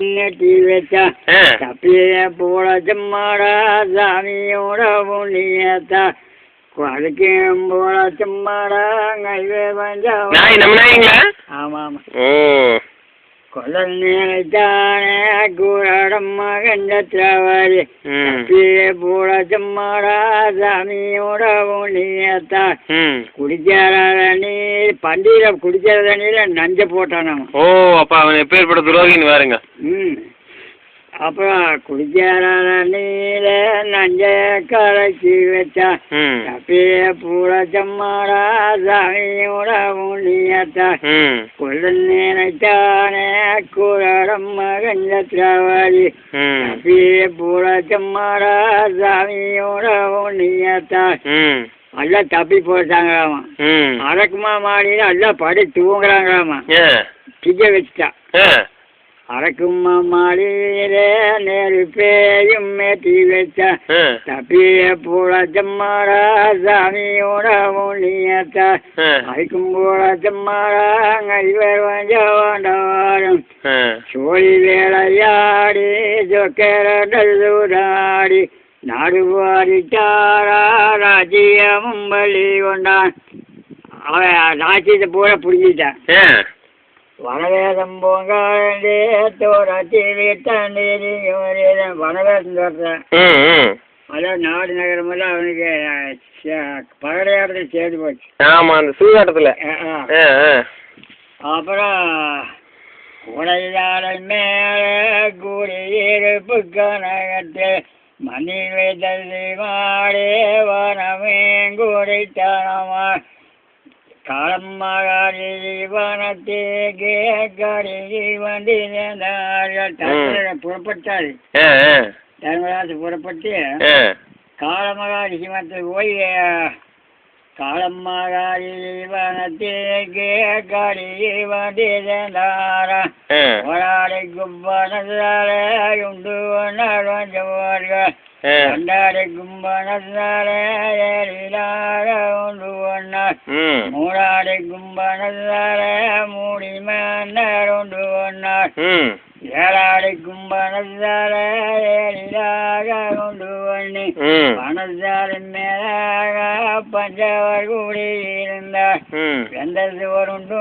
நெட்டி வச்சா தப்பிய போல சும்மாடா சாமியோட புண்ணியத்தா குறைக்கும் போல சும்மாடா கைவே பஞ்சா. ஆமா ஆமா. கொல்ல நினைத்தானே கூடாடம் மகண்டத்திரவாரி தப்பிய போல சும்மாடா சாமியோட புண்ணியத்தா குடிக்காத நீர் பண்டிகை குடிக்காத தண்ணியில நஞ்ச போட்டானாமா. ஓ அப்ப அவன் எப்பேற்பட்ட துரோகின்னு பாருங்க. அப்புறம் குடிக்காத நீர நஞ்ச கலக்கி வச்சா தப்பிய பூர சம்மாடா சாமியோட புண்ணியத்தா கொல்ல நினைத்தானே கூடாடம் மகண்டத்திரவாரி தப்பிய பூர சம்மாடா சாமியோட புண்ணியத்தா எல்லாம் தப்பி போட்டாங்களாமா. அரக்குமா மாடியில எல்லாம் படி தூங்குறாங்களாமா. திஜ வச்சுட்டா அரக்குமா மாடியில நெருப்பேயும் மேட்டி வச்சா தப்பிய போல சம்மாடா சாமியோட புண்ணியத்தா அரைக்கும் போல சம்மாடா கைவர் வந்தவாண்டவாரும் சோழி வேலையாடி சொக்கரூடாடி நாடு பாடிட்டாரா ராஜ்யமும் பள்ளி கொண்டான். அவன் ராஜ்யத்தை பூரா புரிஞ்சிட்டான். வனவேதம் போங்காண்டே தோராட்சி வீட்டாண்டேரி வனவேதம் தோற்றேன். அதான் நாடு நகரமெல்லாம் அவனுக்கு பகடையாடத்துல சேர்ந்து போச்சு. ஆமா அந்த சூதாட்டத்துல. அப்புறம் உடையாள மேல கூடியிருப்பு கனகத்து மணி வைத்தது மாடே வனமேங்குடித்தானமா காலம் மகாரி வனத்தேகே கருகி வண்டி புறப்பட்டாரு. தர்மராஜ் புறப்பட்டு காலமகாரி சிமத்துக்கு போய் காலமகாரி வனத்தேகே கருகி வண்டி சேர்ந்தாரா ஒராடை கும்பனதால உண்டு ஒன்றார்கள் கண்டாடை கும்பனதால ஏறிலாக உண்டு ஒன்னார் மூடாடை கும்பனதால மூடி மன்னர் உண்டு ஒன்னார் ஏழாடை கும்பனதால ஏறிலாக உண்டு ஒண்ணி பணத்தாரின் மேலாக பஞ்சவர் கூடியிருந்தார் எந்த சுவர் உண்டு